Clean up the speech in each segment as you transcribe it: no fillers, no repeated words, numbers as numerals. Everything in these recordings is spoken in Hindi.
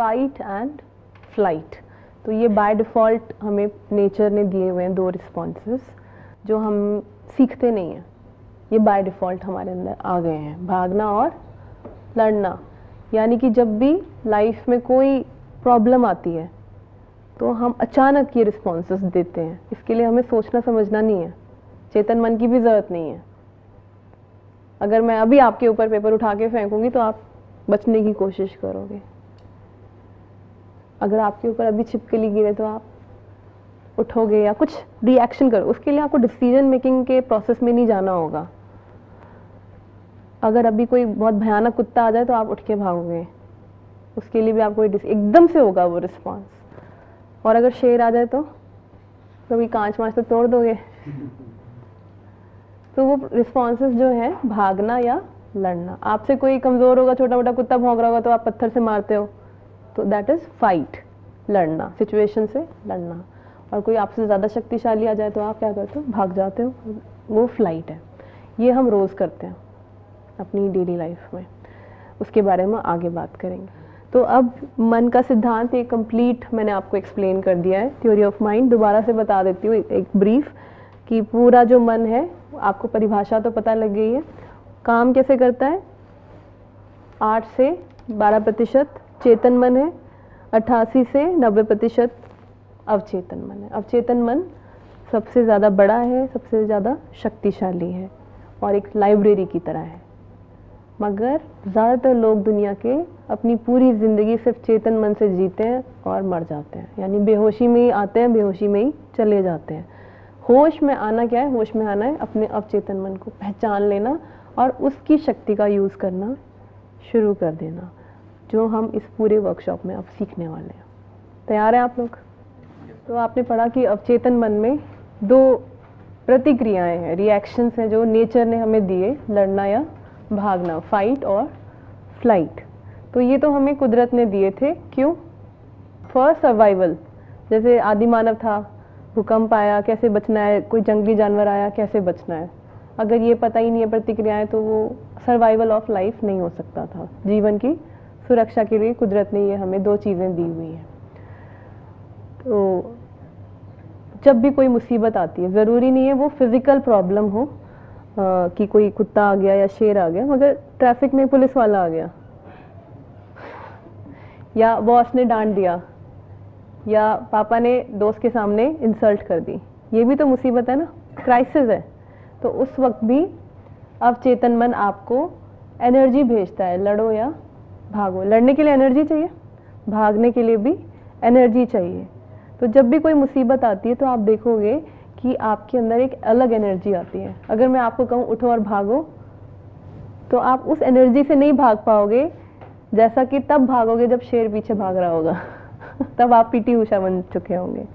Fight and flight. तो ये बाय डिफ़ॉल्ट हमें नेचर ने दिए हुए हैं 2 रिस्पॉन्सेस जो हम सीखते नहीं हैं, ये बाय डिफ़ॉल्ट हमारे अंदर आ गए हैं, भागना और लड़ना। यानी कि जब भी लाइफ में कोई प्रॉब्लम आती है तो हम अचानक ये रिस्पॉन्सेस देते हैं। इसके लिए हमें सोचना समझना नहीं है, चेतन मन की भी ज़रूरत नहीं है। अगर मैं अभी आपके ऊपर पेपर उठा के फेंकूंगी तो आप बचने की कोशिश करोगे, अगर आपके ऊपर अभी छिपकली गिरे तो आप उठोगे या कुछ रिएक्शन करो। उसके लिए आपको डिसीजन मेकिंग के प्रोसेस में नहीं जाना होगा। अगर अभी कोई बहुत भयानक कुत्ता आ जाए तो आप उठ के भागोगे, उसके लिए भी आपको एकदम से होगा वो रिस्पॉन्स। और अगर शेर आ जाए तो कभी कांच वांच तो तोड़ दोगे। तो वो रिस्पॉन्सेस जो है भागना या लड़ना। आपसे कोई कमज़ोर होगा, छोटा मोटा कुत्ता भौंक रहा होगा तो आप पत्थर से मारते हो, तो दैट इज़ फाइट, लड़ना, सिचुएशन से लड़ना। और कोई आपसे ज़्यादा शक्तिशाली आ जाए तो आप क्या करते हो, भाग जाते हो, वो फ्लाइट है। ये हम रोज़ करते हैं अपनी डेली लाइफ में, उसके बारे में आगे बात करेंगे। तो अब मन का सिद्धांत एक कंप्लीट मैंने आपको एक्सप्लेन कर दिया है, थ्योरी ऑफ माइंड। दोबारा से बता देती हूँ एक ब्रीफ कि पूरा जो मन है, आपको परिभाषा तो पता लग गई है, काम कैसे करता है। 8 से 12% चेतन मन है, 88 से 90% अवचेतन मन है। अवचेतन मन सबसे ज़्यादा बड़ा है, सबसे ज़्यादा शक्तिशाली है और एक लाइब्रेरी की तरह है। मगर ज़्यादातर लोग दुनिया के अपनी पूरी ज़िंदगी सिर्फ चेतन मन से जीते हैं और मर जाते हैं, यानी बेहोशी में ही आते हैं, बेहोशी में ही चले जाते हैं। होश में आना क्या है, होश में आना है अपने अवचेतन मन को पहचान लेना और उसकी शक्ति का यूज़ करना शुरू कर देना, जो हम इस पूरे वर्कशॉप में अब सीखने वाले हैं। तैयार हैं आप लोग? तो आपने पढ़ा कि अवचेतन मन में 2 प्रतिक्रियाएं हैं, रिएक्शंस हैं जो नेचर ने हमें दिए, लड़ना या भागना, फाइट और फ्लाइट। तो ये तो हमें कुदरत ने दिए थे, क्यों? For survival. जैसे आदि मानव था, भूकंप आया कैसे बचना है, कोई जंगली जानवर आया कैसे बचना है, अगर ये पता ही नहीं है प्रतिक्रियाएं तो वो सर्वाइवल ऑफ लाइफ नहीं हो सकता था। जीवन की सुरक्षा के लिए कुदरत ने ये हमें 2 चीज़ें दी हुई हैं। तो जब भी कोई मुसीबत आती है, ज़रूरी नहीं है वो फिज़िकल प्रॉब्लम हो कि कोई कुत्ता आ गया या शेर आ गया, मगर ट्रैफिक में पुलिस वाला आ गया या बॉस ने डांट दिया या पापा ने दोस्त के सामने इंसल्ट कर दी, ये भी तो मुसीबत है ना, क्राइसिस है। तो उस वक्त भी अवचेतन मन आपको एनर्जी भेजता है, लड़ो या भागो। लड़ने के लिए एनर्जी चाहिए, भागने के लिए भी एनर्जी चाहिए। तो जब भी कोई मुसीबत आती है तो आप देखोगे कि आपके अंदर एक अलग एनर्जी आती है। अगर मैं आपको कहूँ उठो और भागो, तो आप उस एनर्जी से नहीं भाग पाओगे, जैसा कि तब भागोगे जब शेर पीछे भाग रहा होगा तब आप पीटी उषा बन चुके होंगे।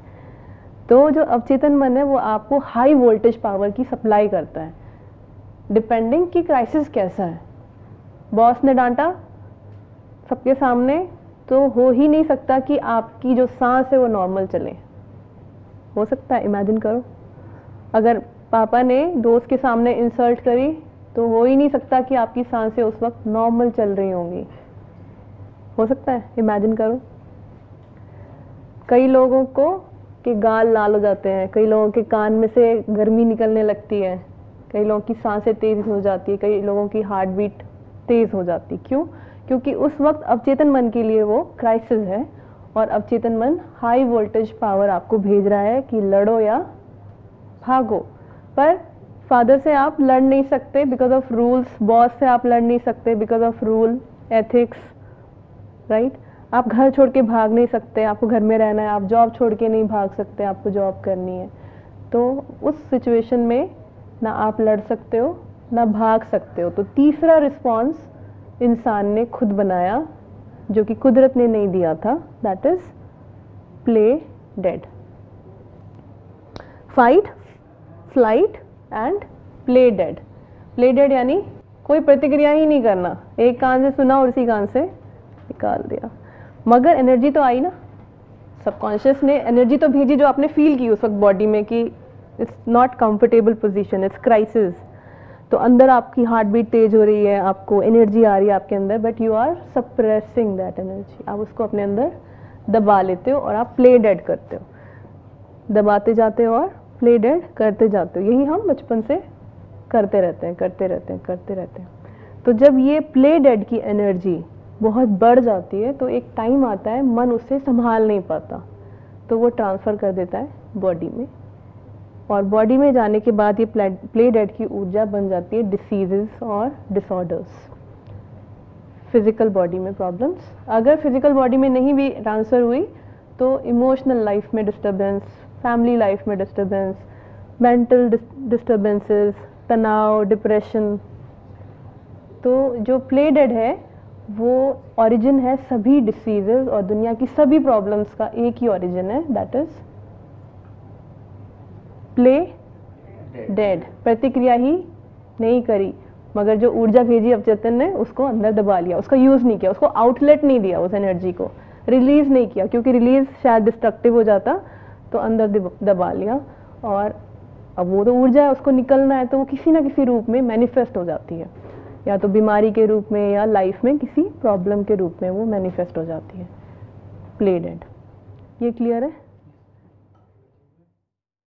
तो जो अवचेतन मन है वो आपको हाई वोल्टेज पावर की सप्लाई करता है, डिपेंडिंग कि क्राइसिस कैसा है। बॉस ने डांटा सबके सामने, तो हो ही नहीं सकता कि आपकी जो सांस है वो नॉर्मल चले। हो सकता है? इमेजिन करो, अगर पापा ने दोस्त के सामने इंसल्ट करी तो हो ही नहीं सकता कि आपकी सांसें उस वक्त नॉर्मल चल रही होंगी। हो सकता है? इमेजिन करो। कई लोगों को के गाल लाल हो जाते हैं, कई लोगों के कान में से गर्मी निकलने लगती है, कई लोगों की सांसें तेज हो जाती है, कई लोगों की हार्ट बीट तेज हो जाती। क्यों? क्योंकि उस वक्त अवचेतन मन के लिए वो क्राइसिस है और अवचेतन मन हाई वोल्टेज पावर आपको भेज रहा है कि लड़ो या भागो। पर फादर से आप लड़ नहीं सकते बिकॉज ऑफ रूल्स, बॉस से आप लड़ नहीं सकते because of rule, ethics, right. आप घर छोड़ के भाग नहीं सकते, आपको घर में रहना है। आप जॉब छोड़ के नहीं भाग सकते, आपको जॉब करनी है। तो उस सिचुएशन में ना आप लड़ सकते हो ना भाग सकते हो। तो तीसरा रिस्पॉन्स इंसान ने खुद बनाया, जो कि कुदरत ने नहीं दिया था, that is play dead. Fight, flight and play dead. Play dead यानी कोई प्रतिक्रिया ही नहीं करना, एक कान से सुना और उसी कान से निकाल दिया। मगर एनर्जी तो आई ना, सबकॉन्शियस ने एनर्जी तो भेजी जो आपने फील की उस वक्त बॉडी में कि it's not comfortable position, it's crisis. तो अंदर आपकी हार्ट बीट तेज हो रही है, आपको एनर्जी आ रही है आपके अंदर, but you are suppressing that energy, आप उसको अपने अंदर दबा लेते हो और आप प्ले डेड करते हो, दबाते जाते हो और प्ले डेड करते जाते हो। यही हम बचपन से करते रहते हैं। तो जब ये प्ले डेड की एनर्जी बहुत बढ़ जाती है तो एक टाइम आता है मन उससे संभाल नहीं पाता, तो वो ट्रांसफ़र कर देता है बॉडी में, और बॉडी में जाने के बाद ये प्ले डेड की ऊर्जा बन जाती है डिसीजेस और डिसऑर्डर्स, फिजिकल बॉडी में प्रॉब्लम्स। अगर फिजिकल बॉडी में नहीं भी ट्रांसफ़र हुई तो इमोशनल लाइफ में डिस्टर्बेंस, फैमिली लाइफ में डिस्टर्बेंस, मेंटल डिस्टर्बेंसेस, तनाव, डिप्रेशन। तो जो प्ले डेड है वो ओरिजिन है सभी डिसीजेस और दुनिया की सभी प्रॉब्लम्स का एक ही ओरिजिन है, दैट इज प्ले डेड। प्रतिक्रिया ही नहीं करी, मगर जो ऊर्जा भेजी अवचेतन ने उसको अंदर दबा लिया, उसका यूज़ नहीं किया, उसको आउटलेट नहीं दिया, उस एनर्जी को रिलीज़ नहीं किया, क्योंकि रिलीज़ शायद डिस्ट्रक्टिव हो जाता, तो अंदर दबा लिया। और अब वो तो ऊर्जा है, उसको निकलना है, तो वो किसी ना किसी रूप में मैनिफेस्ट हो जाती है, या तो बीमारी के रूप में या लाइफ में किसी प्रॉब्लम के रूप में वो मैनिफेस्ट हो जाती है, प्ले डेड। ये क्लियर है?